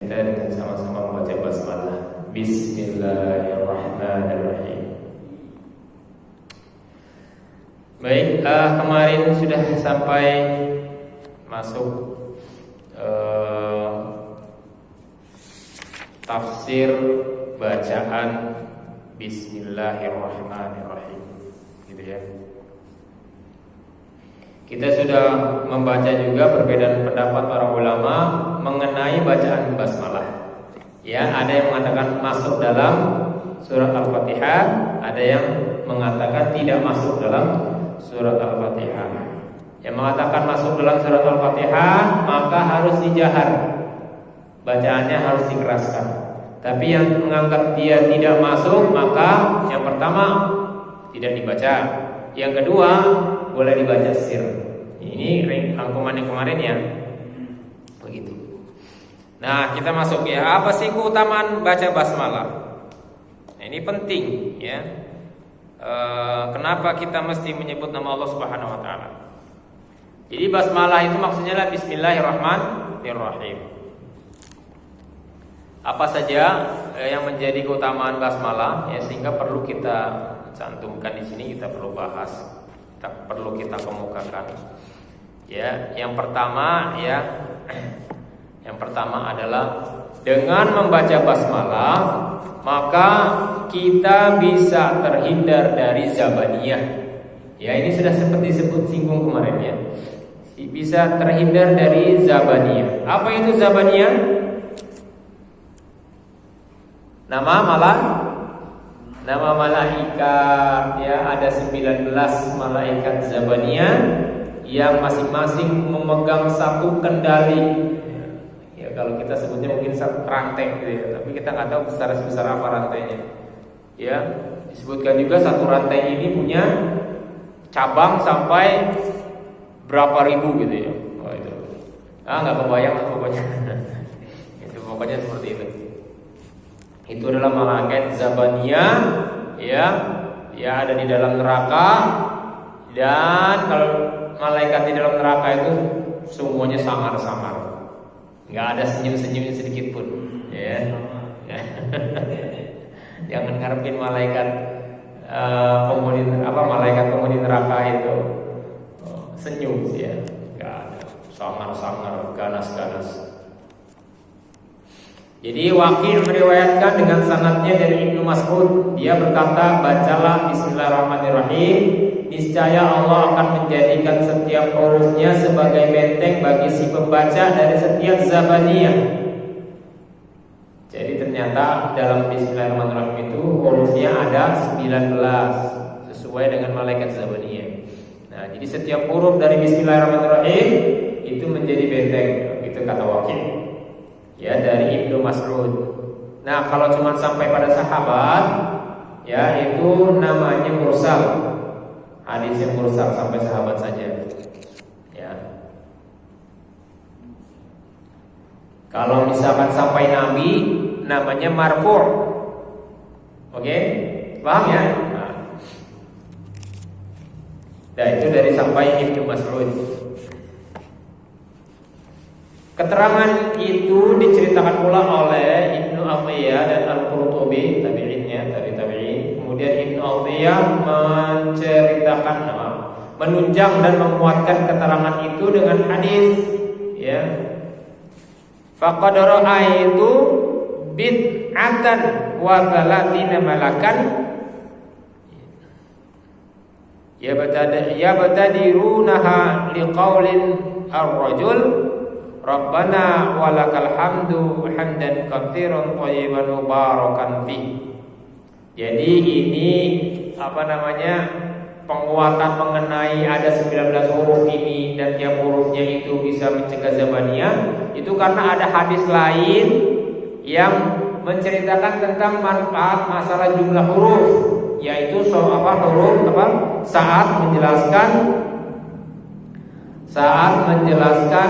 Kita dengan sama-sama membaca basmalah. Bismillahirrahmanirrahim. Baik, kemarin sudah sampai masuk tafsir bacaan Bismillahirrahmanirrahim, gitu ya. Kita sudah membaca juga perbedaan pendapat para ulama mengenai bacaan basmalah. Ya, ada yang mengatakan masuk dalam surat Al-Fatihah, ada yang mengatakan tidak masuk dalam surat Al-Fatihah. Yang mengatakan masuk dalam surat Al-Fatihah maka harus dijahar, bacaannya harus dikeraskan. Tapi yang menganggap dia tidak masuk, maka yang pertama tidak dibaca, yang kedua boleh dibaca sir. Ini rangkuman yang kemarin ya, begitu. Nah, kita masuk ya. Apa sih keutamaan baca basmalah? Nah, ini penting ya. Kenapa kita mesti menyebut nama Allah Subhanahu Wa Taala? Jadi basmalah itu maksudnya adalah Bismillahirrahmanirrahim. Apa saja yang menjadi keutamaan basmalah ya, sehingga perlu kita cantumkan di sini, kita perlu bahas, perlu kita kemukakan. Ya, yang pertama adalah dengan membaca basmalah maka kita bisa terhindar dari zabaniyah. Ya, ini sudah seperti disebut singgung kemarin ya. Bisa terhindar dari zabaniyah. Apa itu zabaniyah? Nama malaikat ya, ada 19 malaikat zabaniyah yang masing-masing memegang satu kendali. Ya, kalau kita sebutnya mungkin satu rantai gitu ya, tapi kita nggak tahu sebesar apa rantainya. Ya, disebutkan juga satu rantai ini punya cabang sampai berapa ribu gitu ya. Oh, itu. Nggak kebayang pokoknya. Itu pokoknya seperti itu. Itu adalah malaikat zabaniyah ya ada di dalam neraka. Dan kalau malaikat di dalam neraka itu semuanya samar-samar, nggak ada senyum-senyumnya sedikit pun ya. Jangan ngarepin malaikat malaikat penghuni neraka itu senyum sih ya, nggak ada, sangar-sangar, ganas-ganas. Jadi Waqi' meriwayatkan dengan sanadnya dari Ibnu Mas'ud, dia berkata, bacalah Bismillahirrahmanirrahim, niscaya Allah akan menjadikan setiap hurufnya sebagai benteng bagi si pembaca dari setiap zabaniyah. Jadi ternyata dalam Bismillahirrahmanirrahim itu hurufnya ada 19 sesuai dengan malaikat zabaniyah. Nah, jadi setiap huruf dari Bismillahirrahmanirrahim itu menjadi benteng, itu kata Waqi'. Ya, dari Ibnu Mas'ud. Nah, kalau cuma sampai pada sahabat, ya itu namanya mursal. Hadis yang mursal sampai sahabat saja. Ya. Kalau misalkan sampai Nabi, namanya marfu'. Oke? Paham ya? Nah, itu dari sampai Ibnu Mas'ud. Keterangan itu diceritakan pula oleh Ibnu Athiyah dan Al-Qurtubi, tabi'innya, tabi'in. Kemudian Ibnu Athiyah menunjang dan menguatkan keterangan itu dengan hadis, ya. Faqad ra'aitu bid'atan wa thalathina malakan yabtadirunaha liqaulin ar-rajul Rabbana walakal hamdu hamdan katsiran thayyiban mubarakan fi. Jadi ini penguatan mengenai ada 19 huruf ini dan tiap hurufnya itu bisa mencegah zabaniyah, itu karena ada hadis lain yang menceritakan tentang manfaat masalah jumlah huruf, yaitu saat menjelaskan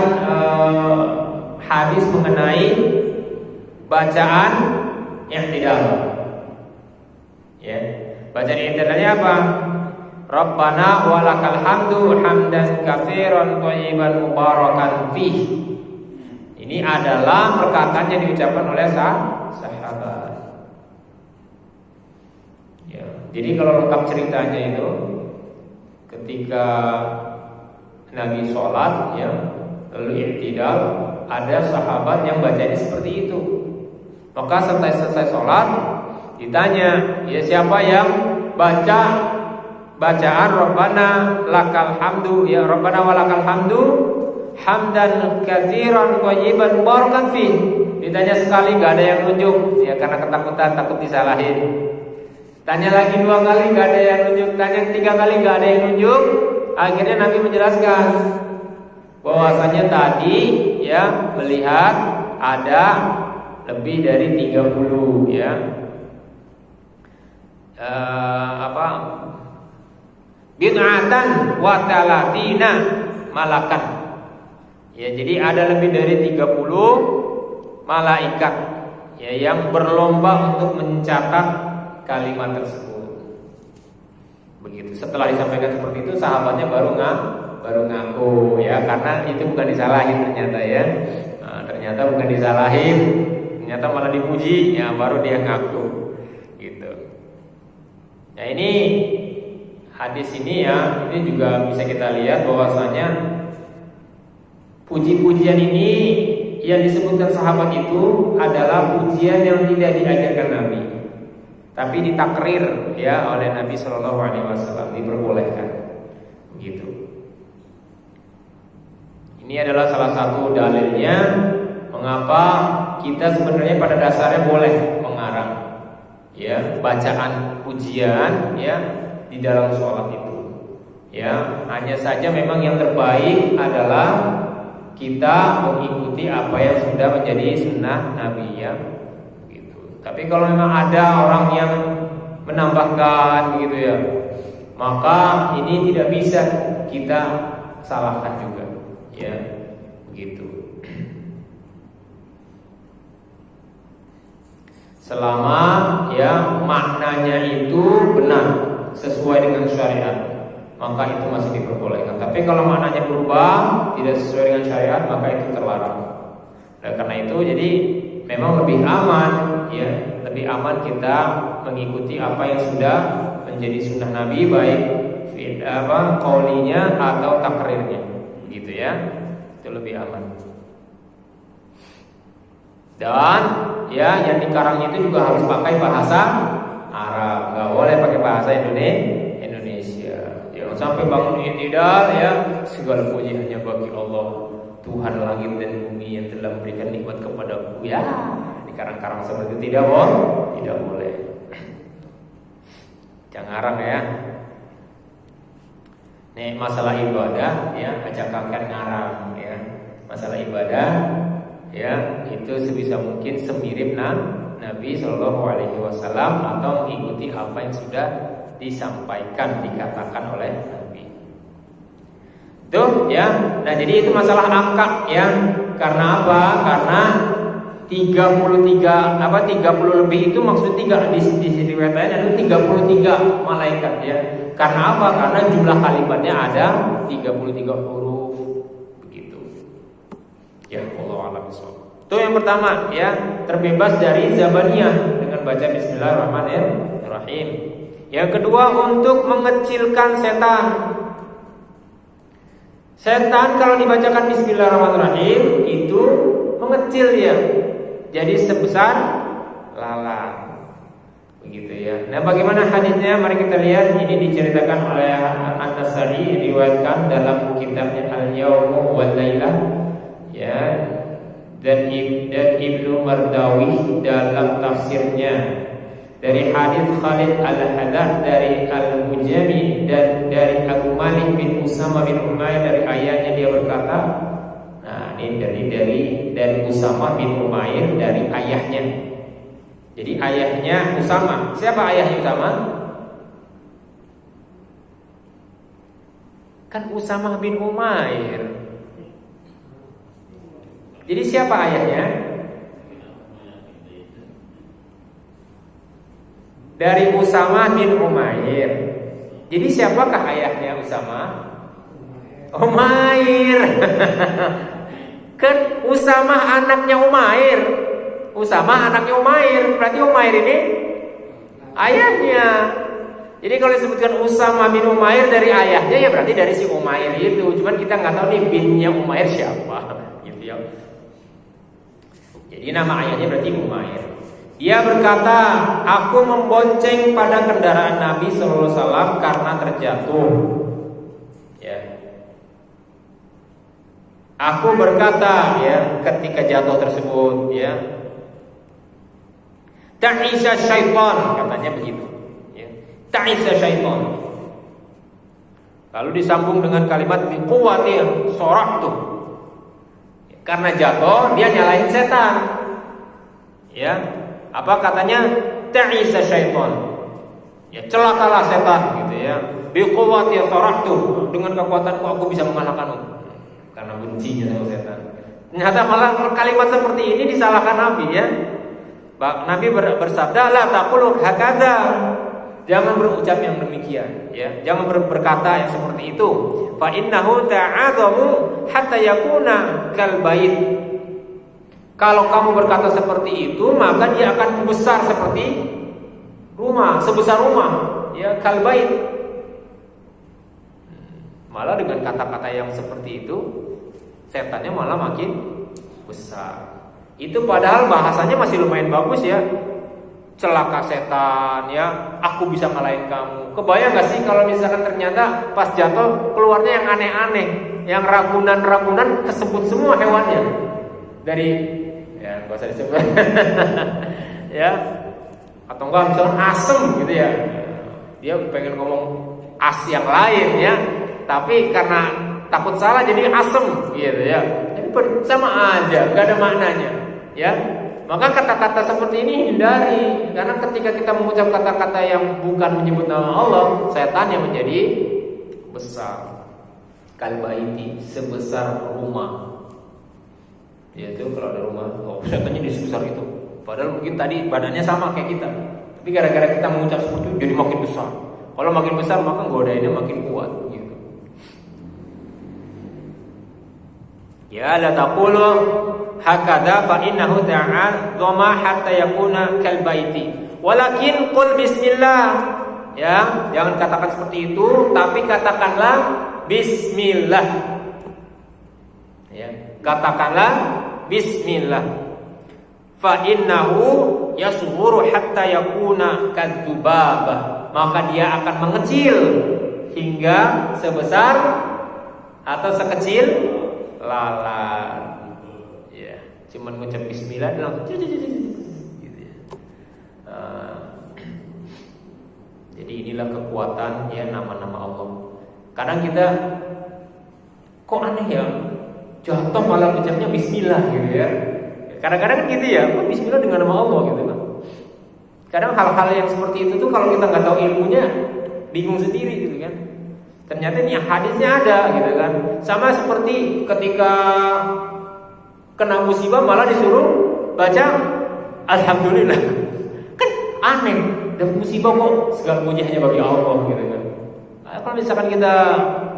hadis mengenai bacaan i'tidal. Ya, bacaan i'tidalnya apa? Rabbana walakal hamdu hamdan katsiran thayyiban mubarakan fih. Ini adalah perkataan yang diucapkan oleh sahabat. Ya, jadi kalau lengkap ceritanya itu ketika Nabi sholat, ya, lalu i'tidal, ada sahabat yang bacanya seperti itu. Maka setelah selesai sholat ditanya, ya siapa yang baca bacaan Rabbana lakal hamdu, ya Rabbana walakal hamdu hamdan katsiran thayyiban barakan fi. Ditanya sekali gak ada yang nunjuk, ya karena ketakutan, takut disalahin. Tanya lagi 2 kali gak ada yang nunjuk, tanya 3 kali gak ada yang nunjuk. Akhirnya Nabi menjelaskan bahwasanya tadi ya melihat ada lebih dari 30 ya bid'atan wa talatina malakan. Ya, jadi ada lebih dari 30 malaikat ya yang berlomba untuk mencatat kalimat tersebut. Begitu. Setelah disampaikan seperti itu, sahabatnya baru ngaku ya, karena itu bukan disalahin ternyata ya. Nah, ternyata bukan disalahin, ternyata malah dipuji, ya baru dia ngaku. Gitu. Nah, ini hadis ini ya, ini juga bisa kita lihat bahwasanya puji-pujian ini yang disebutkan sahabat itu adalah pujian yang tidak diajarkan Nabi, tapi ditakrir ya oleh Nabi Shallallahu Alaihi Wasallam, diperbolehkan. Gitu. Ini adalah salah satu dalilnya mengapa kita sebenarnya pada dasarnya boleh mengarang ya bacaan pujian ya di dalam sholat itu. Ya, hanya saja memang yang terbaik adalah kita mengikuti apa yang sudah menjadi sunnah Nabi ya. Gitu. Tapi kalau memang ada orang yang menambahkan gitu ya, maka ini tidak bisa kita salahkan juga ya. Begitu. Selama ya maknanya itu benar sesuai dengan syariat, maka itu masih diperbolehkan. Tapi kalau maknanya berubah, tidak sesuai dengan syariat, maka itu terlarang. Dan karena itu jadi memang lebih aman ya, lebih aman kita mengikuti apa yang sudah menjadi sunnah Nabi, baik qaulinya atau takrirnya. Gitu ya. Itu lebih aman. Dan ya yang dikarang itu juga harus pakai bahasa Arab, nggak boleh pakai bahasa Indonesia. Jangan sampai bangun i'tidal ya segala puji hanya bagi Allah, Tuhan langit dan bumi yang telah memberikan nikmat kepadaku. Ya, dikarang-karang seperti itu tidak boleh. Jangan ngarang ya. Nih masalah ibadah ya, ajakkan ngarang ya. Masalah ibadah ya itu sebisa mungkin semirip Nabi Shallallahu Alaihi Wasallam atau mengikuti apa yang sudah disampaikan, dikatakan oleh Nabi. Tuh ya. Nah jadi itu masalah angka ya. Karena apa? Karena 30 lebih itu maksudnya di riwayat lain ada 33 malaikat ya. Karena apa? Karena jumlah kalimatnya ada 33 huruf. Begitu. Ya, Allah a'lam bishawab. Itu yang pertama ya, terbebas dari zabaniyah dengan baca bismillahirrahmanirrahim. Yang kedua, untuk mengecilkan setan. Setan kalau dibacakan bismillahirrahmanirrahim itu mengecil ya. Jadi sebesar lalat. Begitu ya. Nah, bagaimana hadisnya? Mari kita lihat. Ini diceritakan oleh An-Nasa'i, diriwayatkan dalam kitabnya Al-Yawmu wal Lailah ya. Dan Ibnu Mardawi dalam tafsirnya dari hadis Khalid Al-Haddad dari Al-Mujami dan dari Abu Malik bin Usama bin Umair dari ayahnya, dia berkata, nah ini dari Usama bin Umair dari ayahnya. Jadi ayahnya Usama. Siapa ayahnya Usama? Kan Usama bin Umair. Jadi siapa ayahnya? Dari Usama bin Umair. Jadi siapakah ayahnya Usama? Umair. Kan Usamah anaknya Umair. Usamah anaknya Umair. Berarti Umair ini ayahnya. Jadi kalau disebutkan Usamah bin Umair dari ayahnya, ya berarti dari si Umair itu. Cuman kita nggak tahu nih binnya Umair siapa, gitu ya. Jadi nama ayahnya berarti Umair. Dia berkata, aku membonceng pada kendaraan Nabi Sallallahu Alaihi Wasallam karena terjatuh. Ya. Aku berkata, ya, ketika jatuh tersebut, ya, ta'isa syaitan, katanya begitu. Ya. Ta'isa syaitan. Lalu disambung dengan kalimat biquwwatin soraqtu. Karena jatuh, dia nyalain setan. Ya, apa katanya? Ta'isa syaitan. Ya, celakalah setan, gitu ya. Biquwwatin soraqtu, dengan kekuatanku aku bisa mengalahkanmu. Karena bencinya sama setan. Ternyata malah kalimat seperti ini disalahkan Nabi, ya. Nabi bersabda, la taqulu hakadha. Jangan berucap yang demikian, ya. Jangan berkata yang seperti itu. Fa innahu ta'adhamu hatta yakuna kal bait. Kalau kamu berkata seperti itu, maka dia akan besar seperti rumah, sebesar rumah, ya, kal bait. Malah dengan kata-kata yang seperti itu, setannya malah makin besar. Itu padahal bahasanya masih lumayan bagus, ya. Celaka setan, ya, aku bisa ngalahin kamu. Kebayang gak sih kalau misalkan ternyata pas jatuh keluarnya yang aneh-aneh, yang ragunan-ragunan, kesebut semua hewannya. Dari, ya, gak usah disebut. Ya, atau enggak misalkan asem gitu, ya. Dia pengen ngomong as yang lain, ya. Tapi karena takut salah jadi asem, gitu ya. Tapi sama aja, nggak ada maknanya, ya. Maka kata-kata seperti ini hindari, karena ketika kita mengucap kata-kata yang bukan menyebut nama Allah, setan yang menjadi besar. Kalbaiti, sebesar rumah. Yaitu kalau ada rumah, oh setannya di sebesar itu. Padahal mungkin tadi badannya sama kayak kita, tapi gara-gara kita mengucap seperti itu jadi makin besar. Kalau makin besar maka godainnya makin kuat. Ya la taqulu hakadha fa innahu ta'ala hatta yakuna kal baiti. Walakin qul bismillah. Ya, jangan katakan seperti itu, tapi katakanlah bismillah. Ya, katakanlah bismillah. Fa innahu yasghuru hatta yakuna kadzubabah. Maka dia akan mengecil hingga sebesar atau sekecil lalat. Ya, cuman ngucap bismillah langsung gitu ya. Jadi inilah kekuatan, ya, nama-nama Allah. Kadang kita kok aneh, ya, jatuh malah ucapnya bismillah gitu, ya. Kadang-kadang gitu, ya, kok bismillah dengan nama Allah gitu kan. Kadang hal-hal yang seperti itu tuh kalau kita nggak tahu ilmunya bingung sendiri gitu kan. Ternyata ini hadisnya ada gitu kan. Sama seperti ketika kena musibah malah disuruh baca alhamdulillah. Kan aneh, dan musibah kok segala puji hanya bagi Allah gitu kan. Nah, kalau misalkan kita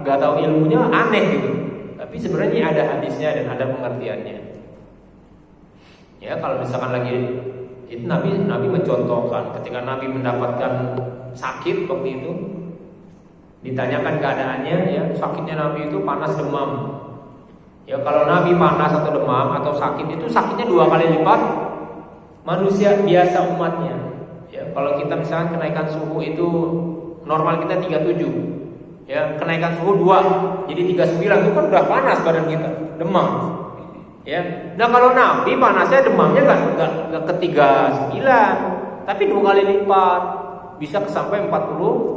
nggak tahu ilmunya aneh gitu. Tapi sebenarnya ada hadisnya dan ada pengertiannya. Ya, kalau misalkan lagi itu Nabi mencontohkan ketika Nabi mendapatkan sakit waktu itu. Ditanyakan keadaannya, ya, sakitnya Nabi itu panas demam. Ya, kalau Nabi panas atau demam atau sakit itu sakitnya 2 kali lipat manusia biasa umatnya. Ya, kalau kita misalnya kenaikan suhu itu normal kita 37. Ya, kenaikan suhu 2, jadi 39 itu kan udah panas badan kita, demam. Ya. Nah, kalau Nabi panasnya demamnya enggak ke 39, tapi 2 kali lipat. Bisa sampai 41.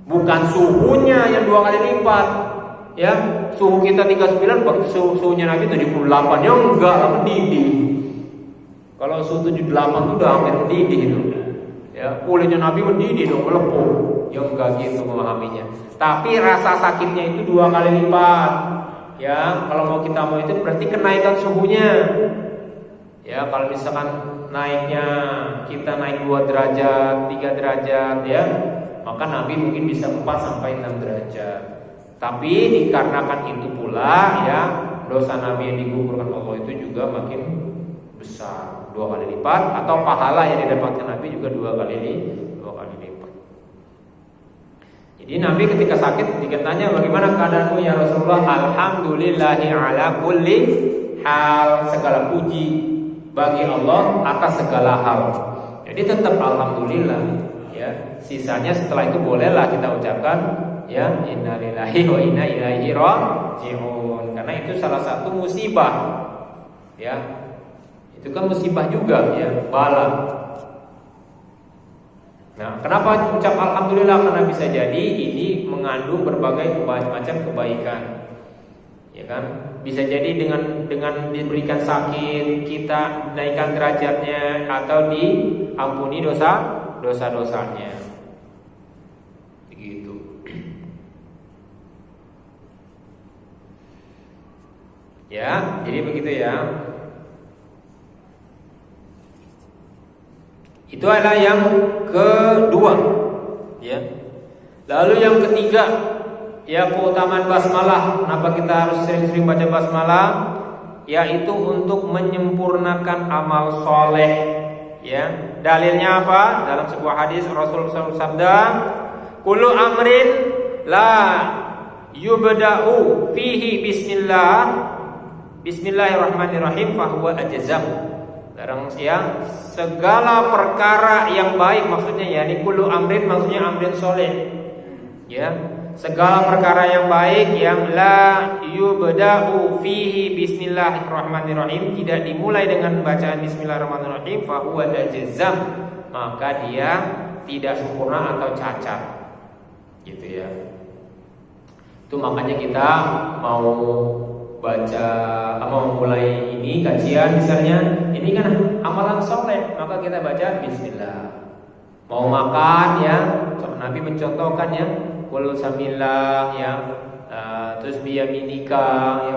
Bukan suhunya yang 2 kali lipat, ya. Suhu kita 39, suhunya Nabi 78. Ya enggak, mendidih. Kalau suhu 78 itu udah hampir mendidih itu. Ya, kulitnya Nabi mendidih dong, melepuh. Ya enggak gitu memahaminya. Tapi rasa sakitnya itu 2 kali lipat. Ya, kalau mau kita mau itu berarti kenaikan suhunya. Ya, kalau misalkan naiknya kita naik 2 derajat, 3 derajat, ya, maka Nabi mungkin bisa 4 sampai 6 derajat. Tapi dikarenakan itu pula ya, dosa Nabi yang digugurkan Allah itu juga makin besar, 2 kali lipat, atau pahala yang didapatkan Nabi juga 2 kali lipat. Jadi Nabi ketika sakit tanya, bagaimana keadaanmu ya Rasulullah? Alhamdulillahi ala kulli hal, segala puji bagi Allah atas segala hal. Jadi tetap alhamdulillah ya. Sisanya setelah itu bolehlah kita ucapkan ya innalillahi wa inna ilaihi raji'un, karena itu salah satu musibah ya. Itu kan musibah juga ya, bala. Nah, kenapa ucap alhamdulillah? Karena bisa jadi ini mengandung berbagai macam kebaikan. Ya kan? Bisa jadi dengan diberikan sakit kita naikkan derajatnya atau diampuni dosa-dosanya. Begitu. Ya, jadi begitu ya. Itu adalah yang kedua, ya. Lalu yang ketiga, ya keutamaan basmalah. Kenapa kita harus sering-sering baca basmalah? Yaitu untuk menyempurnakan amal soleh. Ya, dalilnya apa? Dalam sebuah hadis Rasulullah SAW sabda, "Kullu amrin la yubda'u fihi Bismillahirrahmanirrahim fahuwa ajzam." Barang siang segala perkara yang baik, maksudnya ya ini kullu amrin, maksudnya amrin soleh ya, segala perkara yang baik yang la yubda'u fihi bismillahirrahmanirrahim, tidak dimulai dengan bacaan bismillahirrahmanirrahim, fahuwa ajzam, maka dia tidak sempurna atau cacat gitu ya. Itu makanya kita mau baca, mau mulai ini kajian misalnya, ini kan amalan soleh, maka kita baca bismillah. Mau makan ya, Nabi mencontohkan ya, kul samillah ya, terus biyaminika ya,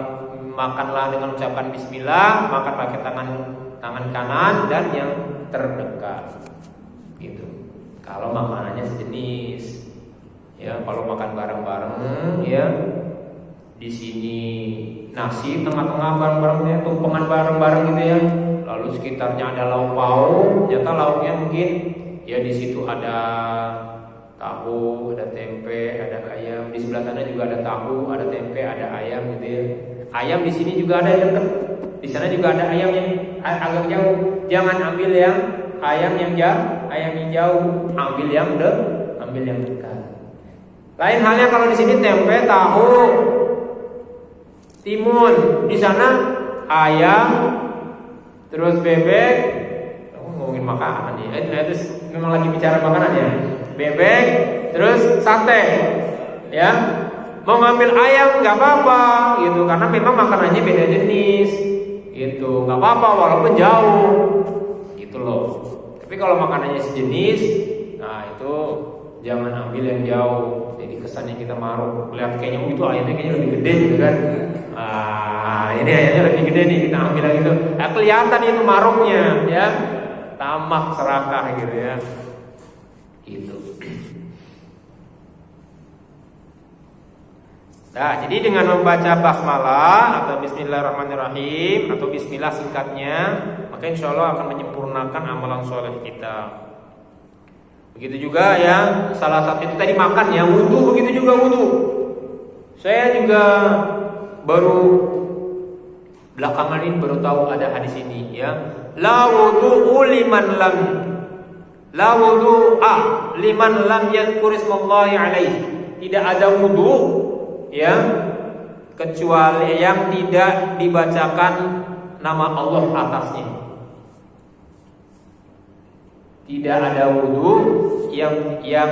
makanlah dengan ucapan bismillah, makan pakai tangan kanan dan yang terdekat gitu. Kalau makanannya sejenis ya, kalau makan bareng-bareng ya, di sini nasi tengah-tengah bareng-barengnya, tumpengan bareng-bareng gitu ya. Lalu sekitarnya ada lauk pauk, ternyata lauknya mungkin ya di situ ada tahu, ada tempe, ada ayam. Di sebelah sana juga ada tahu, ada tempe, ada ayam gitu ya. Ayam di sini juga ada yang dekat. Di sana juga ada ayam yang agak jauh. Jangan ambil yang ayam yang jauh, ambil yang dekat. Lain halnya kalau di sini tempe, tahu, timun, di sana ayam, terus bebek. Ngomongin makanan ya, itu memang lagi bicara makanan ya. Bebek, terus sate, ya. Mau ngambil ayam nggak apa-apa, gitu, karena memang makanannya beda jenis, gitu, nggak apa-apa walaupun jauh, gitu loh. Tapi kalau makanannya sejenis, nah itu jangan ambil yang jauh. Jadi kesannya kita maruk, lihat kayaknya itu ayamnya kayaknya lebih gede gitu kan. Ini ayamnya lebih gede nih, kita ambil yang itu. Nah, kelihatan itu maruknya ya. Tamak serakah gitu ya. Gitu. Nah, jadi dengan membaca basmalah atau bismillahirrahmanirrahim atau bismillah singkatnya, maka insya Allah akan menyempurnakan amalan soleh kita. Begitu juga ya, salah satu itu tadi makan ya, wudu, begitu juga wudu. Saya juga belakangan ini baru tahu ada hadis ini ya. La wudu'u liman lam yadhkur ismallahi alaihi. Tidak ada wudu ya kecuali yang tidak dibacakan nama Allah atasnya. Tidak ada wudu yang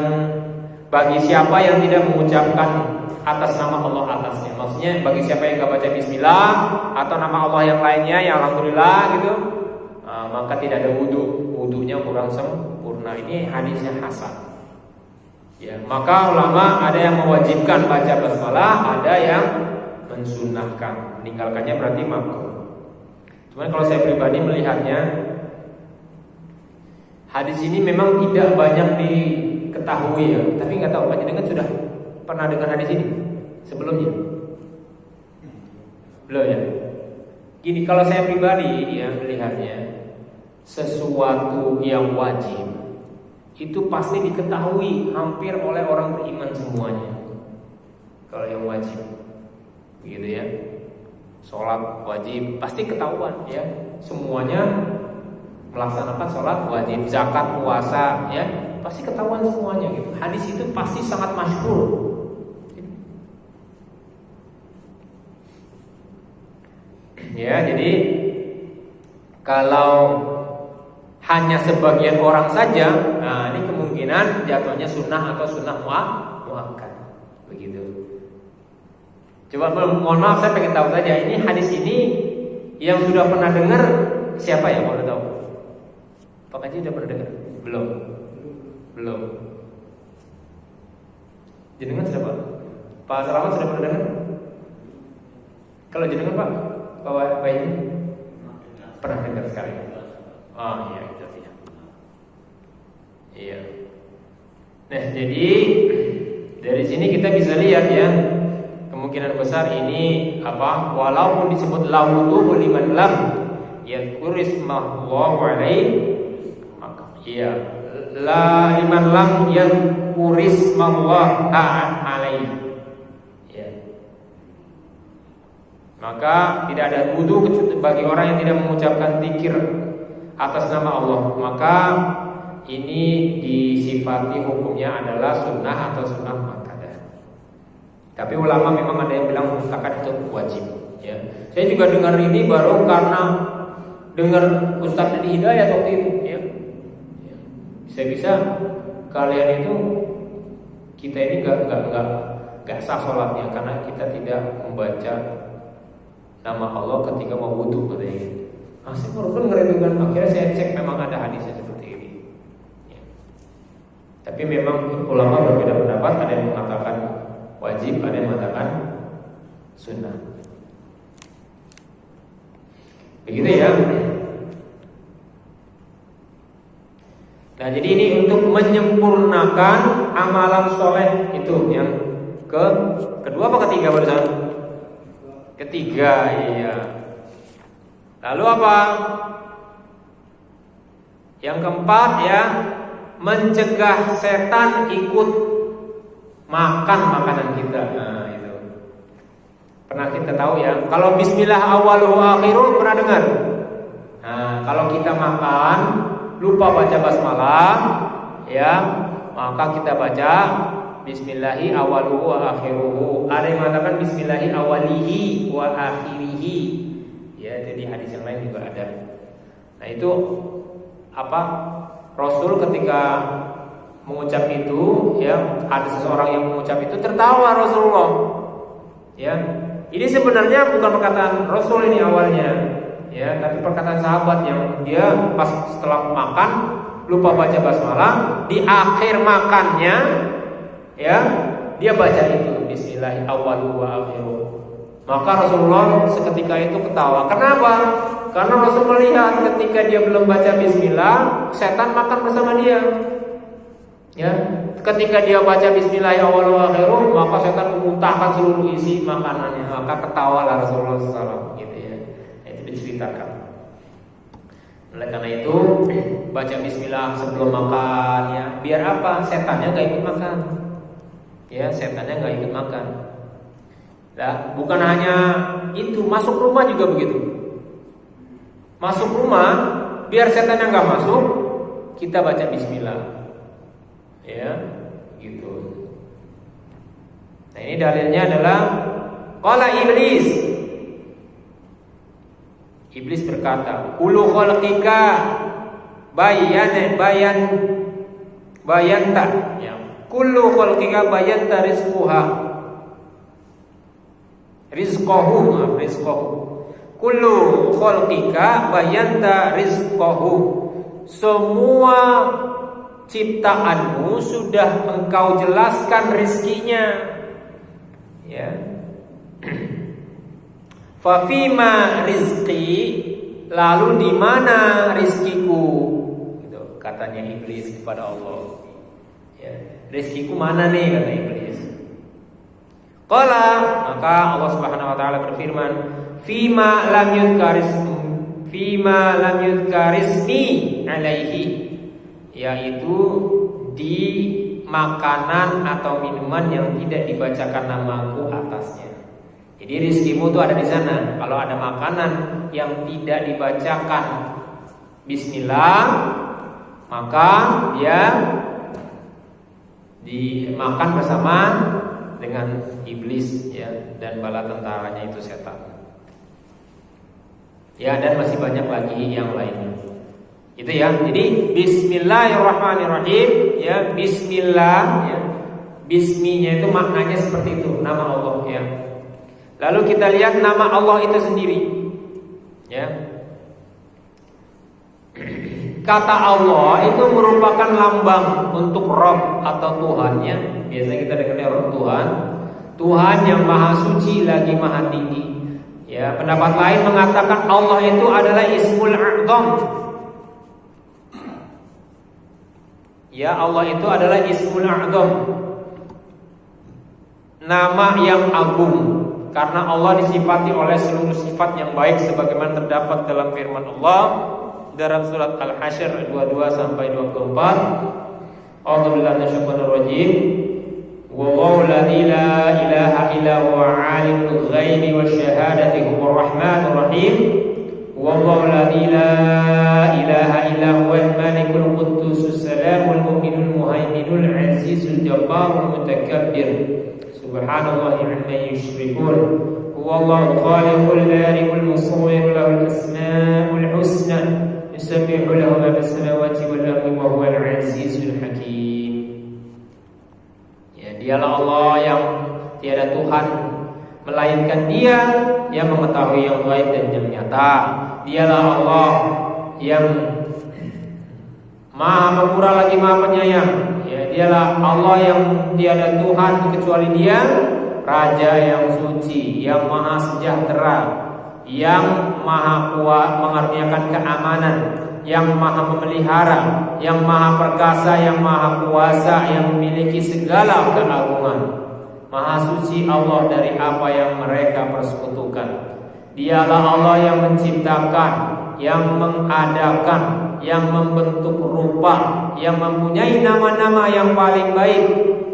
bagi siapa yang tidak mengucapkan atas nama Allah atasnya. Maksudnya bagi siapa yang enggak baca bismillah atau nama Allah yang lainnya, yang alhamdulillah gitu, maka tidak ada wudu. Wudunya kurang sempurna. Ini hadisnya hasan. Ya, maka ulama ada yang mewajibkan baca basmalah, ada yang mensunnahkan. Meninggalkannya berarti makruh. Cuman kalau saya pribadi melihatnya, hadis ini memang tidak banyak diketahui ya. Tapi nggak tahu, panjenengan sudah pernah dengar hadis ini? sebelumnya? Belum ya. Gini, kalau saya pribadi ya melihatnya, sesuatu yang wajib itu pasti diketahui hampir oleh orang beriman semuanya. Kalau yang wajib, gitu ya, sholat wajib pasti ketahuan ya, semuanya melaksanakan sholat wajib, zakat, puasa ya, pasti ketahuan semuanya gitu. Hadis itu pasti sangat masyhur. Ya, jadi kalau hanya sebagian orang saja, nah ini kemungkinan jatuhnya sunnah atau sunnah muakkad, begitu. Coba mohon maaf, saya pengen tahu saja, ini hadis ini yang sudah pernah dengar siapa ya, boleh tahu? Pak Haji sudah pernah dengar? Belum. Jenengan sudah Pak? Pak Selamat sudah pernah dengar? Kalau jenengan Pak ini pernah dengar sekali. Oh iya, itu ya. Iya. Nah, jadi dari sini kita bisa lihat ya, kemungkinan besar ini apa? Walaupun disebut lautu liman lam yadhkur ismallahu alaihi, maka iya, la liman lam yadhkur ismallahu alaihi. Maka tidak ada wudu bagi orang yang tidak mengucapkan zikir atas nama Allah. Maka ini disifati hukumnya adalah sunnah atau sunnah muakkadah. Tapi ulama memang ada yang bilang mutlak itu wajib. Ya. Saya juga dengar ini baru karena dengar Ustaz Adi Hidayat waktu itu. Ya. Bisa-bisa kalian itu kita ini nggak sah sholatnya karena kita tidak membaca nama Allah ketika mau wudu katanya. Saya baru dengar itu kan, akhirnya saya cek memang ada hadisnya seperti ini. Ya. Tapi memang ulama berbeda pendapat, ada yang mengatakan wajib, ada yang mengatakan sunnah. Begitu ya. Nah, jadi ini untuk menyempurnakan amalan soleh itu yang kedua apa ketiga barusan? Ketiga, iya. Lalu apa? Yang keempat ya, mencegah setan ikut makan makanan kita. Nah, itu. Pernah kita tahu ya, kalau bismillah awaluhu akhiruh pernah dengar? Nah, kalau kita makan lupa baca basmalah ya, maka kita baca bismillahi awaluhu wa akhiruhu. Ada yang mengatakan bismillahi awalihi wa akhirihi. Ya, jadi hadis yang lain juga ada. Nah, itu apa? Rasul ketika mengucap itu, ya, ada seseorang yang mengucap itu tertawa Rasulullah. Ya. Ini sebenarnya bukan perkataan Rasul ini awalnya, ya, tapi perkataan sahabat yang dia pas setelah makan lupa baca basmalah, di akhir makannya ya, dia baca itu bismillah awwaluhu wa akhiruh. Maka Rasulullah seketika itu ketawa. Kenapa? Karena Rasul melihat ketika dia belum baca bismillah, setan makan bersama dia. Ya, ketika dia baca bismillah awwaluhu wa akhiruh, maka setan memuntahkan seluruh isi makanannya. Maka ketawalah Rasulullah SAW, gitu ya. Itu diceritakan. Oleh karena itu, baca bismillah sebelum makan ya. Biar apa? Setannya enggak ikut makan. Ya, setannya nggak ikut makan. Nah, bukan hanya itu, masuk rumah juga begitu. Masuk rumah, biar setannya nggak masuk, kita baca bismillah. Ya, gitu. Nah, ini dalilnya adalah qala iblis. Iblis berkata, "Kullu khalqika bayanta." Ya. Kullu khalqika bayanta rizqahu. Kullu khalqika bayanta rizqahu. Semua ciptaanmu sudah engkau jelaskan rizkinya. Ya. Fa fima rizqi, lalu di mana rizkiku? Gitu katanya iblis kepada Allah. Ya. Rizkiku mana nih, kata iblis. Qala, maka Allah Subhanahu wa taala berfirman, fima lam yudhkarisni alaihi, yaitu di makanan atau minuman yang tidak dibacakan namaku atasnya. Jadi rizkimu itu ada di sana. Kalau ada makanan yang tidak dibacakan bismillah, maka dia dimakan bersama dengan iblis ya, dan bala tentaranya itu setan. Ya, dan masih banyak lagi yang lainnya. Itu ya. Jadi bismillahirrahmanirrahim ya, bismillah ya. Bisminya itu maknanya seperti itu, nama Allah ya. Lalu kita lihat nama Allah itu sendiri. Ya. Kata Allah itu merupakan lambang untuk Rabb atau Tuhannya. Biasanya kita dengarnya Rabb, Tuhan. Tuhan yang maha suci lagi maha tinggi. Ya, pendapat lain mengatakan Allah itu adalah Ismul A'zam. Ya, Allah itu adalah Ismul A'zam, nama yang agung. Karena Allah disifati oleh seluruh sifat yang baik sebagaimana terdapat dalam firman Allah dalam surat Al-Hasyr 22 sampai 24. A'udzubillahi minasyaitonir rajim. Wallahu la ilaha illa huwa 'alimul ghaibi wasyahadati huwar rahmanur rahim. Wallahu la ilaha illa huwal malikul quddusus salamul mu'minul muhaiminul azizul jabbarul mutakabbir. Subhanallahi 'amma yusyrikun. Huwallahu khaliqul bari'ul musawwir lahul asmaul husna. Yusabbihu lahu ma fis samawati wal ardi wa huwal azizul hakim. Ya, dialah Allah yang tiada Tuhan melainkan Dia yang mengetahui yang gaib dan yang nyata. Dialah Allah yang Maha Pemurah lagi Maha Penyayang. Ya, dialah Allah yang tiada Tuhan kecuali Dia, Raja yang suci, yang Maha Sejahtera, yang Maha Kuat mengaruniakan keamanan, yang Maha memelihara, yang Maha Perkasa, yang Maha Kuasa, yang memiliki segala keagungan. Maha suci Allah dari apa yang mereka persekutukan. Dialah Allah yang menciptakan, yang mengadakan, yang membentuk rupa, yang mempunyai nama-nama yang paling baik.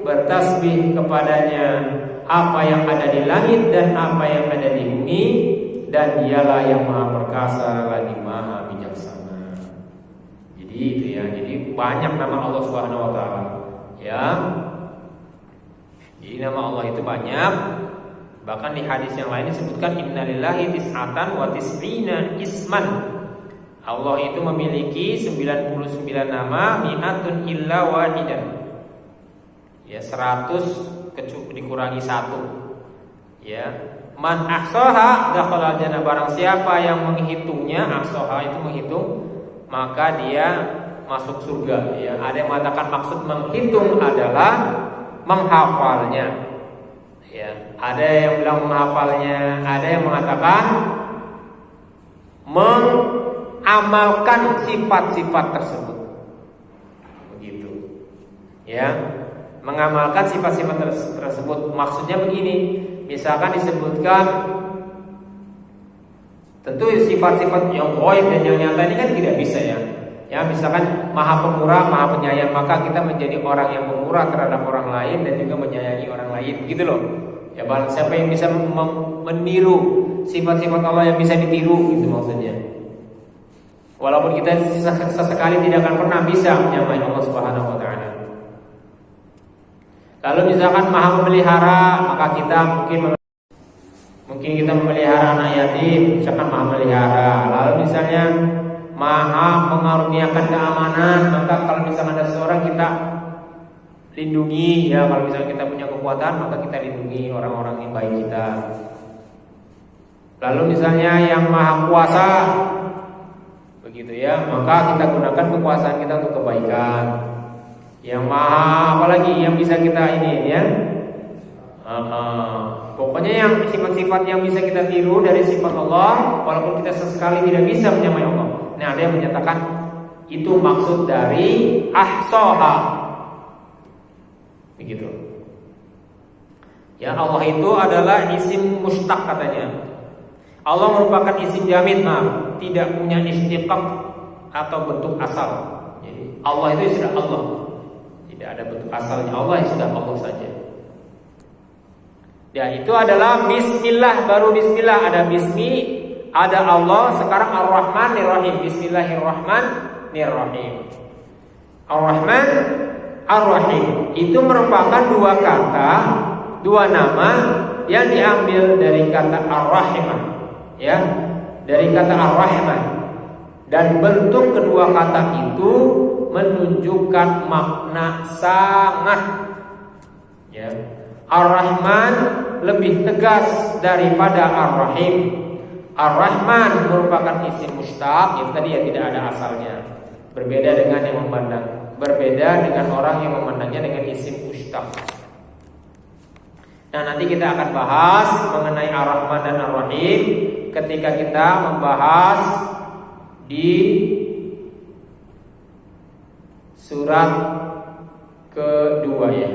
Bertasbih kepadanya apa yang ada di langit dan apa yang ada di bumi. Dan dialah yang Maha Perkasa lagi Maha Bijaksana. Jadi itu ya, jadi banyak nama Allah Subhanahu wa taala. Ya. Jadi nama Allah itu banyak. Bahkan di hadis yang lain disebutkan innalillahi tis'atan wa tis'ina isman. Allah itu memiliki 99 nama, mi'atun illa wahidan. Ya, 100 dikurangi 1. Ya. Man ahsaha dakhala jannah, barang siapa yang menghitungnya, ahsaha itu menghitung, maka dia masuk surga. Ya, ada yang mengatakan maksud menghitung adalah menghafalnya. Ya, ada yang bilang menghafalnya, ada yang mengatakan mengamalkan sifat-sifat tersebut. Begitu. Ya, mengamalkan sifat-sifat tersebut. Maksudnya begini, misalkan disebutkan, tentu sifat-sifat yang gaib dan yang nyata ini kan tidak bisa ya. Ya, misalkan Maha Pemurah, Maha Penyayang, maka kita menjadi orang yang pemurah terhadap orang lain dan juga menyayangi orang lain, gitu loh. Ya, barang siapa yang bisa meniru sifat-sifat Allah yang bisa ditiru, gitu maksudnya. Walaupun kita sesekali tidak akan pernah bisa menyamai Allah Subhanahu wa taala. Lalu misalkan Maha memelihara, maka kita mungkin kita memelihara anak yatim, misalkan Maha memelihara. Lalu misalnya Maha mengaruniakan keamanan, maka kalau misalnya ada seorang kita lindungi, ya kalau misalnya kita punya kekuatan, maka kita lindungi orang-orang yang baik kita. Lalu misalnya yang Maha Kuasa, begitu ya, maka kita gunakan kekuasaan kita untuk kebaikan. Yang Maha apalagi yang bisa kita ini ya. Pokoknya yang sifat-sifat yang bisa kita tiru dari sifat Allah, walaupun kita sesekali tidak bisa menyamai Allah. Nah, ada yang menyatakan itu maksud dari ahsaha. Begitu. Ya, Allah itu adalah isim mustaq katanya. Allah merupakan isim jamid, maaf, tidak punya istiqaq atau bentuk asal. Jadi Allah itu sudah Allah, tidak ada bentuk asalnya. Allah sudah Allah saja. Ya, itu adalah bismillah, baru bismillah, ada bismi, ada Allah, sekarang Ar-Rahmanir-Rahim. Bismillahirrahmanirrahim. Ar-Rahman, Ar-Rahim itu merupakan dua kata, dua nama yang diambil dari kata Ar-Rahimah, ya, dari kata Ar-Rahman. Dan bentuk kedua kata itu menunjukkan makna sangat, ya. Ar-Rahman lebih tegas daripada Ar-Rahim. Ar-Rahman merupakan isim mustaq, yang tadi ya tidak ada asalnya. Berbeda dengan yang memandang, berbeda dengan orang yang memandangnya dengan isim mustaq. Nah, nanti kita akan bahas mengenai Ar-Rahman dan Ar-Rahim ketika kita membahas di surat kedua, ya.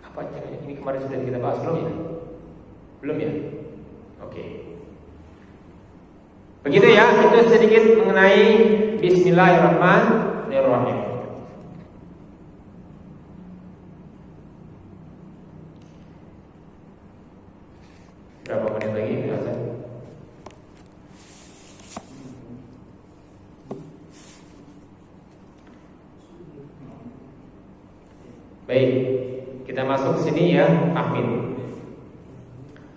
Apa ini kemarin sudah kita bahas belum ya? Belum ya? Oke. Begitu ya, itu sedikit mengenai Bismillahirrahmanirrahim. Berapa menit lagi biasa? Baik, kita masuk ke sini ya. Amin.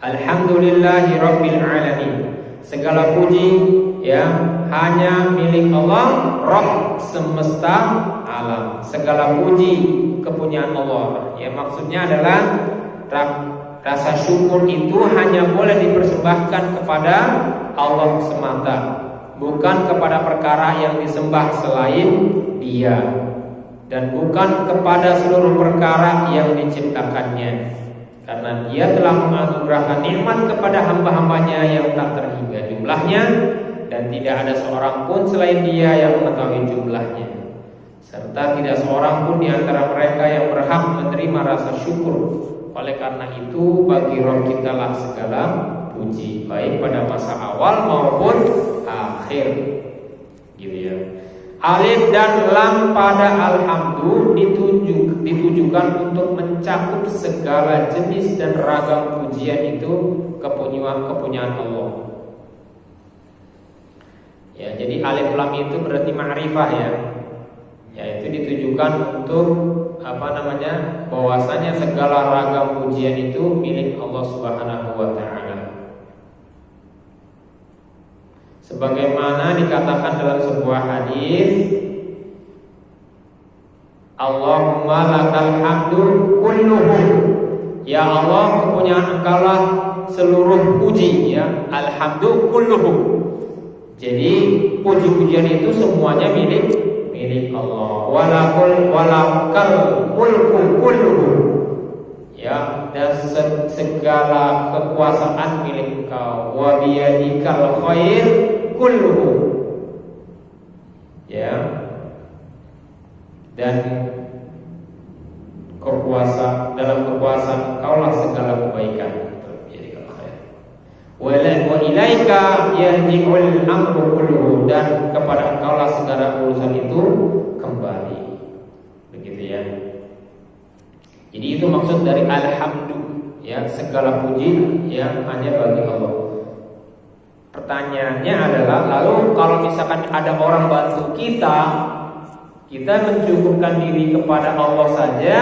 Alhamdulillahirabbil alamin. Segala puji ya hanya milik Allah, Rabb semesta alam. Segala puji kepunyaan Allah. Ya, maksudnya adalah rasa syukur itu hanya boleh dipersembahkan kepada Allah semata, bukan kepada perkara yang disembah selain Dia, dan bukan kepada seluruh perkara yang diciptakannya. Karena Dia telah menganugerahkan nikmat kepada hamba-hambanya yang tak terhingga jumlahnya, dan tidak ada seorang pun selain Dia yang mengetahui jumlahnya, serta tidak seorang pun di antara mereka yang berhak menerima rasa syukur. Oleh karena itu bagi Rabb kita lah segala puji, baik pada masa awal maupun akhir, gitu ya. Alif dan lam pada alhamdu ditujukan untuk mencakup segala jenis dan ragam pujian itu kepunyaan Allah. Ya, jadi alif lam itu berarti ma'rifah ya. Ya, itu ditujukan untuk bahwasanya segala ragam pujian itu milik Allah Subhanahu wa taala. Sebagaimana dikatakan dalam sebuah hadis, Allahumma lakal hamdu kulluhu. Ya Allah, kepunyaan Engkaulah seluruh puji, ya. Alhamdu kulluhu. Jadi puji-pujian itu semuanya milik Allah. Walakal mulku kulluhu. Ya, dan segala kekuasaan milik Engkau. Wa biyadikal khair kulluhu. Ya. Dan dalam kekuasaan Engkaulah segala kebaikan. Biyadikal khair. Wa ilaika yarji'ul amru kulluhu, dan kepada Engkaulah segala urusan itu kembali. Begitu ya. Jadi itu maksud dari alhamdu, ya, segala puji yang hanya bagi Allah. Pertanyaannya adalah, lalu kalau misalkan ada orang bantu kita mencukupkan diri kepada Allah saja,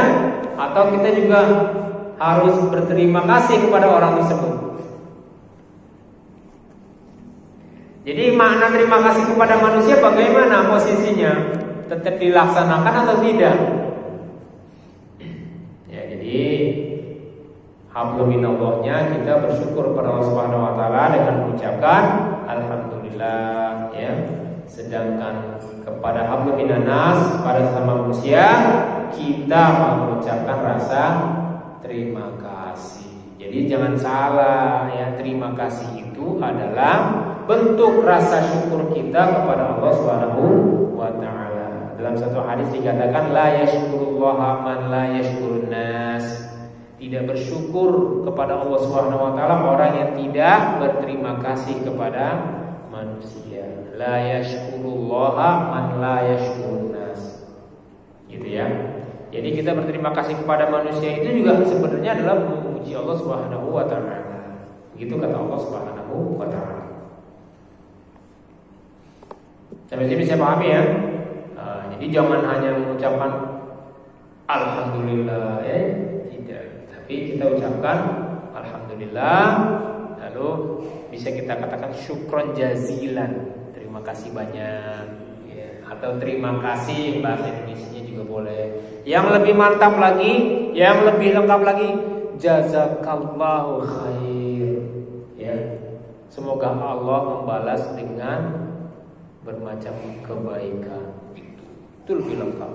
atau kita juga harus berterima kasih kepada orang tersebut? Jadi makna terima kasih kepada manusia bagaimana posisinya? Tetap dilaksanakan atau tidak? Jadi hablum minallahnya kita bersyukur pada Allah Subhanahu wa taala dengan mengucapkan alhamdulillah, ya. Sedangkan kepada hablum minannas, pada sesama manusia, kita mengucapkan rasa terima kasih. Jadi jangan salah, ya, terima kasih itu adalah bentuk rasa syukur kita kepada Allah Subhanahu wa taala. dalam satu hadis dikatakan la yashkurullaha man la yashkurun nas. Tidak bersyukur kepada Allah Subhanahu wa taala orang yang tidak berterima kasih kepada manusia. La yashkurullaha man la yashkurun nas. Gitu ya. Jadi kita berterima kasih kepada manusia itu juga sebenarnya adalah memuji Allah Subhanahu wa taala. Begitu kata Allah Subhanahu wa taala. Sampai sini bisa pahami ya. Jadi jangan hanya mengucapkan alhamdulillah ya, tidak. Tapi kita ucapkan alhamdulillah, lalu bisa kita katakan syukron jazilan, terima kasih banyak ya. Atau terima kasih, bahasa Indonesianya juga boleh. Yang lebih mantap lagi, yang lebih lengkap lagi, jazakallahu khair ya. Semoga Allah membalas dengan bermacam kebaikan. Itu lebih lengkap.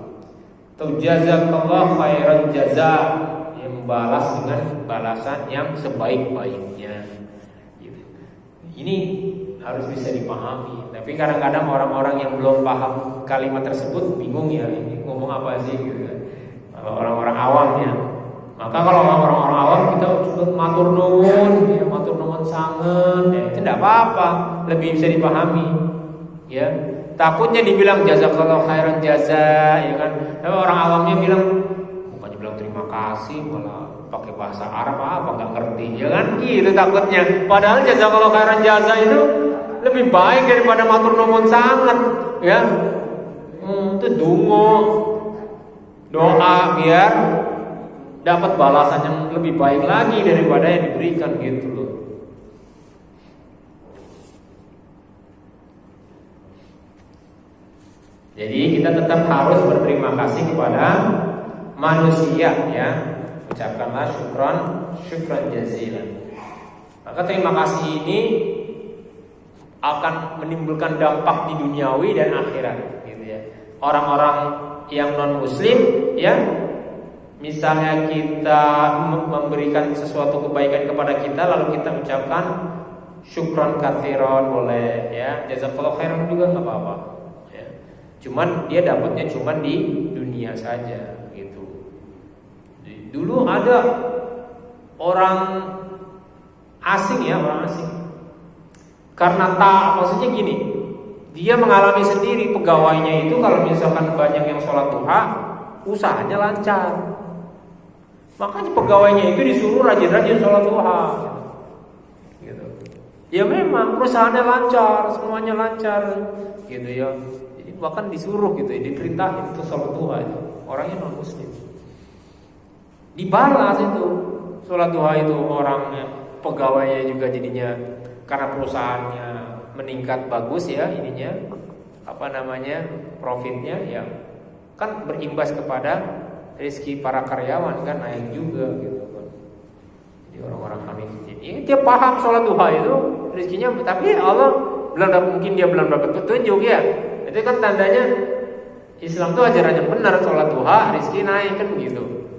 Atau jazakallahu khairan jaza, yang membalas dengan balasan yang sebaik-baiknya gitu. Ini harus bisa dipahami. Tapi kadang-kadang orang-orang yang belum paham kalimat tersebut bingung ya, ini ngomong apa sih gitu kan. Kalau orang-orang awam ya. Maka kalau orang-orang awam kita coba matur nuwun ya, matur nuwun sanget ya, itu enggak apa-apa, lebih bisa dipahami. Ya, takutnya dibilang jazakallahu khairan jaza ya kan. Tapi orang awamnya bilang, bukannya bilang terima kasih malah pakai bahasa Arab apa enggak ngerti ya kan, gitu takutnya. Padahal jazakallahu khairan jaza itu lebih baik daripada matur nuwun sanget ya. Itu donga, doa biar dapat balasan yang lebih baik lagi daripada yang diberikan gitu loh. Jadi kita tetap harus berterima kasih kepada manusia ya. Ucapkanlah syukran jazilan. Maka terima kasih ini akan menimbulkan dampak di duniawi dan akhirat gitu ya. Orang-orang yang non muslim ya, misalnya kita memberikan sesuatu kebaikan kepada kita lalu kita ucapkan syukran katsiran boleh ya. Jazakallahu khairan juga enggak apa-apa. Cuman dia dapatnya cuman di dunia saja gitu. Dulu ada orang asing ya, orang asing. Karena maksudnya gini, dia mengalami sendiri pegawainya itu kalau misalkan banyak yang sholat duha, usahanya lancar. Makanya pegawainya itu disuruh rajin-rajin sholat duha. Gitu. Ya memang perusahaannya lancar, semuanya lancar, gitu ya. Bahkan disuruh gitu ya, diperintahin untuk sholat duha itu. Orangnya non muslim dibalas itu sholat duha itu orangnya, pegawainya juga jadinya karena perusahaannya meningkat bagus ya ininya apa namanya profitnya ya kan berimbas kepada rezeki para karyawan kan naik juga gitu kan. Jadi orang-orang Hanif ini dia paham sholat duha itu rezekinya, tapi Allah mungkin dia belum dapat petunjuk ya. Itu kan tandanya Islam itu ajarannya benar, sholat duha, rezeki naik kan begitu.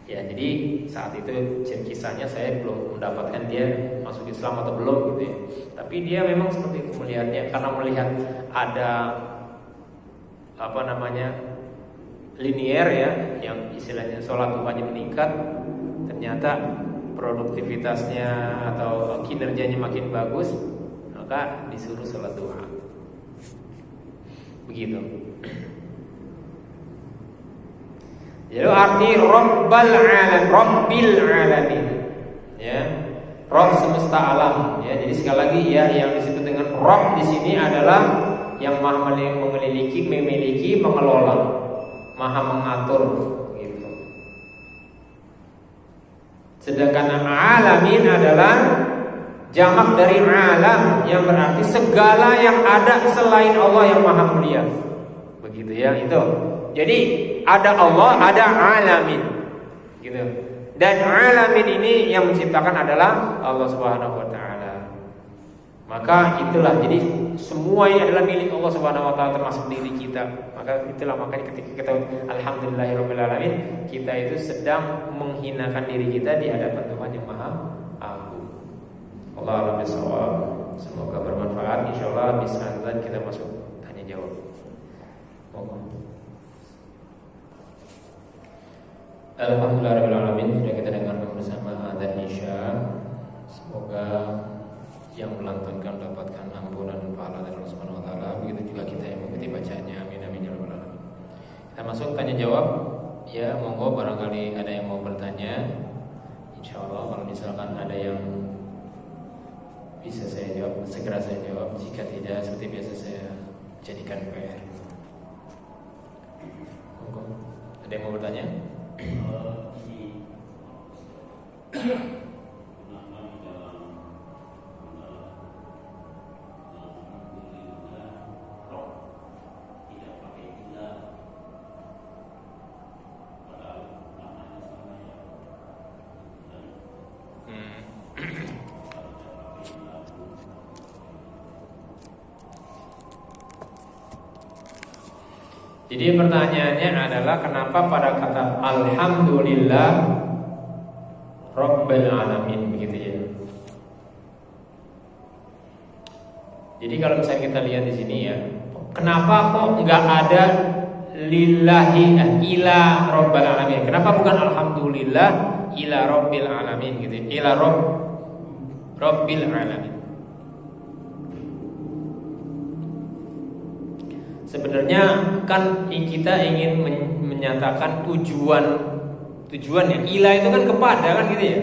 Ya jadi saat itu kisahnya saya belum mendapatkan dia masuk Islam atau belum gitu ya. Tapi dia memang seperti itu melihatnya karena melihat ada apa namanya linier ya, yang istilahnya sholat duhanya meningkat, ternyata produktivitasnya atau kinerjanya makin bagus. Maka disuruh sholat duha. Begitu. Jadi arti Rabbil alamin. Ya. Rabb semesta alam. Ya. Jadi sekali lagi ya, yang disebut dengan Rabb di sini adalah yang maha memiliki, mengelola, maha mengatur. Gitu. Sedangkan alamin adalah jamak dari alam yang berarti segala yang ada selain Allah yang maha mulia. Begitu ya itu. Jadi ada Allah, ada alamin. Gitu. Dan alamin ini yang menciptakan adalah Allah Subhanahu wa taala. Maka itulah, jadi semua ini adalah milik Allah Subhanahu wa taala termasuk diri kita. Maka itulah makanya ketika kita alhamdulillahirabbil alamin, kita itu sedang menghinakan diri kita di hadapan Tuhan yang Maha Agung. Allah a'lam bishawab. Semoga bermanfaat. Insyaallah bisa kita masuk tanya jawab. Monggo. Alhamdulillahirrahmanirrahim. Sudah kita dengarkan bersama adzan Isya. Semoga yang melantunkan mendapatkan ampunan dan pahala dari Allah Subhanahu wa taala. Begitu juga kita yang mengikuti bacaannya. Amin amin ya rabbal alamin. Kita masuk tanya jawab. Ya, monggo barangkali ada yang mau bertanya. Insyaallah kalau misalkan ada yang bisa saya jawab, segera saya jawab. Jika tidak, seperti biasa saya jadikan PR. Monggo. Ada yang mau bertanya? Jadi pertanyaannya adalah kenapa pada kata Alhamdulillah Rabbil Alamin begitu ya. Jadi kalau misalnya kita lihat di sini ya, kenapa kok nggak ada lillahi ila Rabbil Alamin? Kenapa bukan Alhamdulillah ila Rabbil Alamin gitu? Ila Rabbil Alamin. Sebenarnya kan kita ingin menyatakan tujuannya. Ila itu kan kepada kan gitu ya.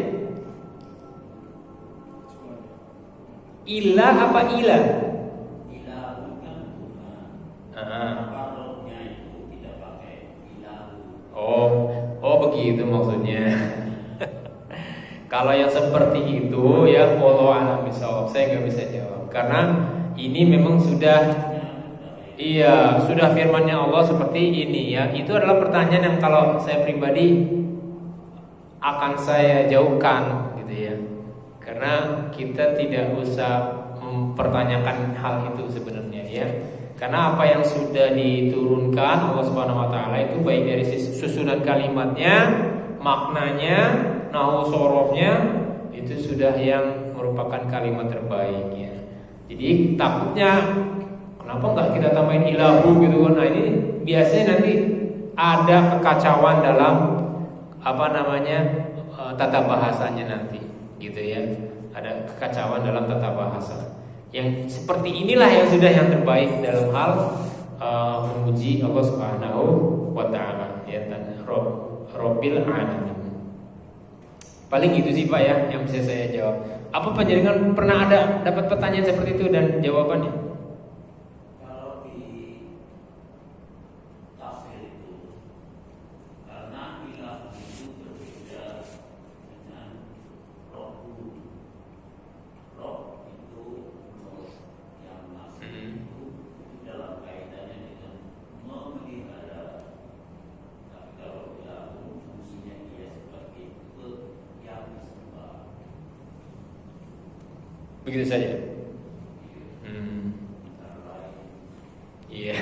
Ila apa ila? Ila bukan Rohnya itu tidak pakai ilahu. Oh begitu maksudnya. Kalau yang seperti itu ya wallahu a'lam bishawab, saya nggak bisa jawab karena ini memang sudah firmannya Allah seperti ini ya. Itu adalah pertanyaan yang kalau saya pribadi akan saya jauhkan gitu ya. Karena kita tidak usah mempertanyakan hal itu sebenarnya ya. Karena apa yang sudah diturunkan Allah Subhanahu wa taala itu baik dari susunan kalimatnya, maknanya, nahwu sorofnya itu sudah yang merupakan kalimat terbaik ya. Jadi takutnya kenapa nggak kita tambahin ilahu gitu kan? Nah ini biasanya nanti ada kekacauan dalam tata bahasanya nanti, gitu ya. Ada kekacauan dalam tata bahasa. Yang seperti inilah yang sudah yang terbaik dalam hal memuji Allah Subhanahu wa taala ya, dan Rabbil Alamin. Paling itu sih Pak ya yang bisa saya jawab. Apa panjenengan pernah ada dapat pertanyaan seperti itu dan jawabannya? Begitu saja. Iya.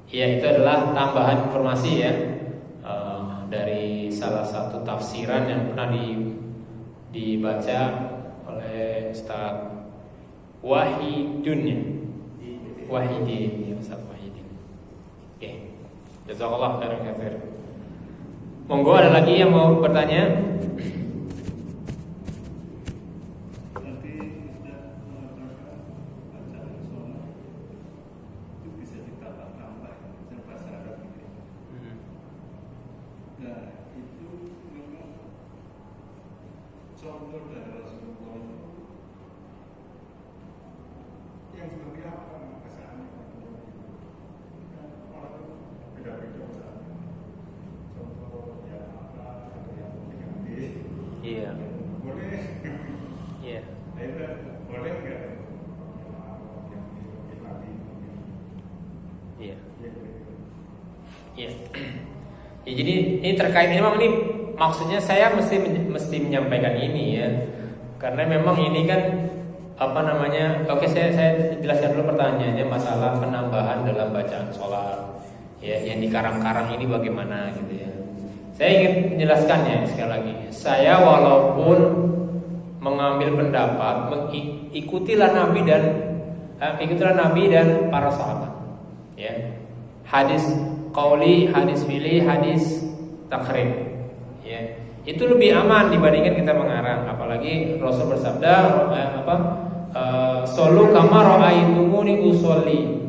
Iya, itu adalah tambahan informasi ya dari salah satu tafsiran yang pernah dibaca oleh Ustaz Wahidin ya. Ustaz Wahidin. Oke. Jazakallah khairan. Monggo ada lagi yang mau bertanya? Iya. Boleh. Iya. Boleh nggak? Iya. Iya. Ya, jadi ini terkait memang ini maksudnya saya mesti menyampaikan ini ya. Karena memang ini kan oke saya jelaskan dulu pertanyaannya masalah penambahan dalam bacaan sholat ya, yang dikarang-karang ini bagaimana gitu ya. Saya ingin menjelaskannya sekali lagi. Saya walaupun mengambil pendapat ikutilah Nabi dan ikutinlah Nabi dan para sahabat. Ya. Hadis qauli, hadis fi'li, hadis takrir. Ya. Itu lebih aman dibandingkan kita mengarang. Apalagi Rasul bersabda solu kama ra'aitumuni usolli.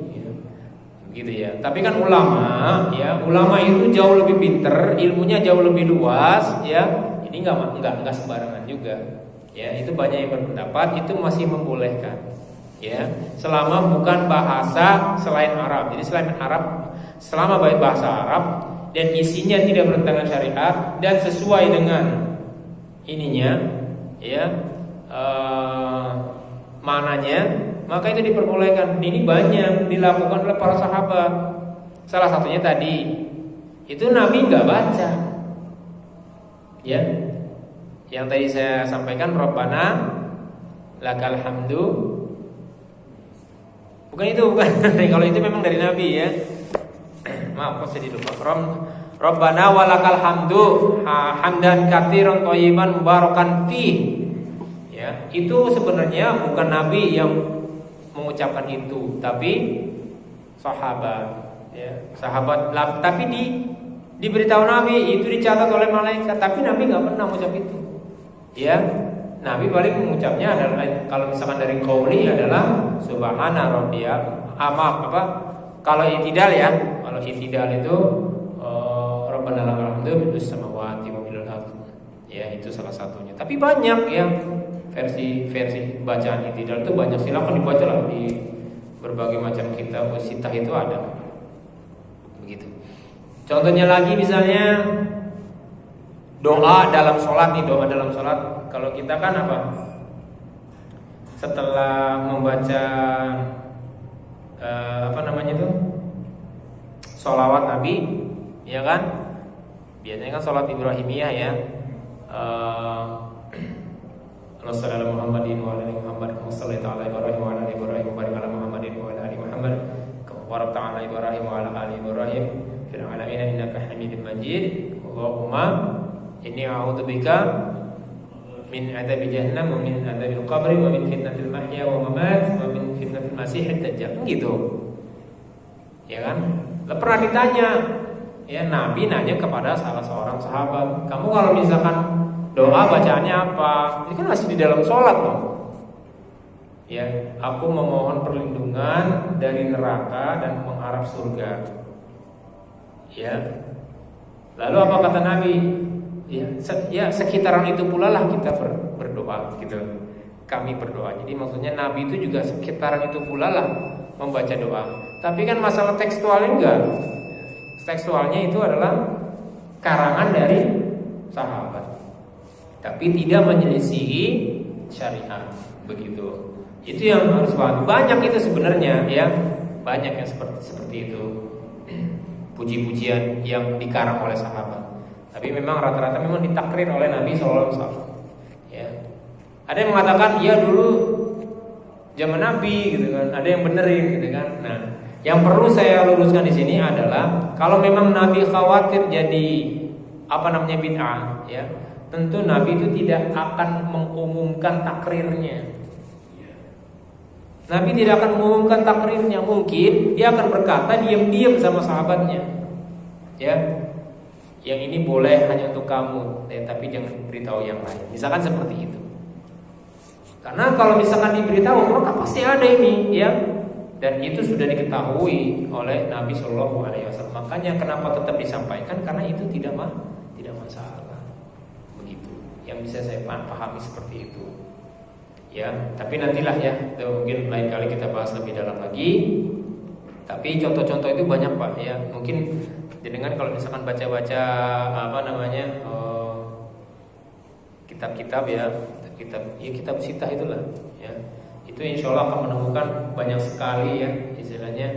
Gitu ya. Tapi kan ulama itu jauh lebih pinter, ilmunya jauh lebih luas, ya. Ini enggak sembarangan juga. Ya, itu banyak yang berpendapat itu masih membolehkan. Ya, selama bukan bahasa selain Arab. Jadi selain Arab, selama baik bahasa Arab dan isinya tidak bertentangan syariat dan sesuai dengan ininya, ya, mananya, maka itu diperbolehkan. Ini banyak dilakukan oleh para sahabat. Salah satunya tadi itu Nabi nggak baca, ya. Yang tadi saya sampaikan, Rabbana lakal hamdu. Bukan itu, bukan. Kalau itu memang dari Nabi, ya. Maaf, kok saya lupa. Rabbana walakal hamdu hamdan katsiran thayyiban mubarakan fi. Ya, itu sebenarnya bukan Nabi yang mengucapkan itu, tapi sahabat, ya. Sahabat, tapi diberitahu Nabi, itu dicatat oleh malaikat, tapi Nabi nggak pernah mengucap itu. Ya, Nabi paling mengucapnya adalah kalau misalkan dari qauli adalah subhana rabbiyal kalau i'tidal, ya. Kalau i'tidal itu rabbana lakal hamdu mil'us samawati wa mil'ul ardh. Ya, itu salah satunya. Tapi banyak ya versi bacaan i'tidal itu banyak. Silakan dibaca lah di berbagai macam kitab sitah itu ada. Begitu. Contohnya lagi misalnya doa dalam sholat nih, doa dalam sholat. Kalau kita kan apa? Setelah membaca sholawat Nabi, ya kan? Biasanya kan sholat Ibrahimiyah, ya. Allahumma shalli ala Muhammadin wa ala ali Muhammad kama shallaita ala Ibrahim wa ala ali Ibrahim wa barik ala Muhammadin wa ala ali Muhammad kama barakta ala Ibrahim wa ala ali Ibrahim fil alamin innaka Hamidum Majid. Allahumma inni a'udzubika min adzabi jahannam wa min adzabil qabri wa min fitnatil mahya wa mamat wa min fitnatil masiihid dajjal. Gitu. Ya kan? Lah pernah ditanya, ya, Nabi nanya kepada salah seorang sahabat, "Kamu kalau misalkan doa bacaannya apa?" Ini kan masih di dalam sholat dong. Ya, aku memohon perlindungan dari neraka dan mengharap surga. Ya. Lalu apa kata Nabi? Ya, sekitaran itu pula lah kita berdoa, gitu. Kami berdoa. Jadi maksudnya Nabi itu juga sekitaran itu pula lah membaca doa. Tapi kan masalah tekstualnya enggak. Tekstualnya itu adalah karangan dari sahabat, tapi tidak menyelisihi syariat, begitu. Itu yang harus paham. Banyak itu sebenarnya, ya, banyak yang seperti itu. Puji-pujian yang dikarang oleh sahabat. Tapi memang rata-rata memang ditakrir oleh Nabi SAW. Ya. Ada yang mengatakan, ya dulu zaman Nabi, gitu kan. Ada yang benerin, gitu kan. Nah, yang perlu saya luruskan di sini adalah kalau memang Nabi khawatir jadi bid'ah, ya, tentu Nabi itu tidak akan mengumumkan takrirnya. Nabi tidak akan mengumumkan takrirnya. Mungkin dia akan berkata diam-diam sama sahabatnya, ya, yang ini boleh hanya untuk kamu, ya, tapi jangan beritahu yang lain. Misalkan seperti itu. Karena kalau misalkan diberitahu, maka pasti ada ini, ya. Dan itu sudah diketahui oleh Nabi Shallallahu Alaihi Wasallam. Makanya kenapa tetap disampaikan? Karena itu tidak masalah. Begitu. Yang bisa saya pahami seperti itu. Ya, tapi nantilah, ya. Itu mungkin lain kali kita bahas lebih dalam lagi. Tapi contoh-contoh itu banyak, Pak. Ya, mungkin jenengan kalau misalkan baca-baca kitab-kitab, ya, kitab sitah itulah, ya. Itu insya Allah akan menemukan banyak sekali, ya, istilahnya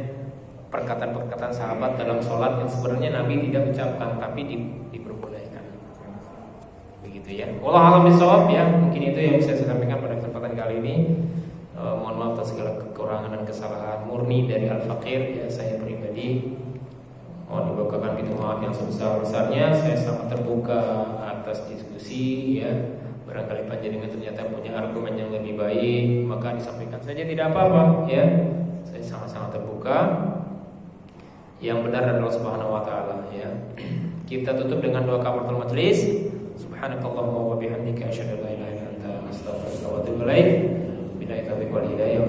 perkataan-perkataan sahabat dalam sholat yang sebenarnya Nabi tidak ucapkan tapi diperbolehkan. Begitu, ya. Wallahu a'lam bishawab, ya. Mungkin itu yang bisa saya sampaikan pada kesempatan kali ini. Mohon maaf atas segala kekurangan dan kesalahan murni dari Al-Faqir, ya, saya pribadi. Mohon dibawakan pintu maaf yang sebesar-besarnya. Saya sangat terbuka atas diskusi, ya. barangkali panjenengan ternyata punya argumen yang lebih baik, maka disampaikan saja, tidak apa-apa ya. Saya sangat-sangat terbuka. Yang benar adalah Subhanahu wa taala ya. Kita tutup dengan doa kafaratul majelis. Subhanakallahumma wa bihamdika asyhadu an la ilaha illa anta astaghfiruka wa atubu ilaik. Billahi taufiq wal hidayah.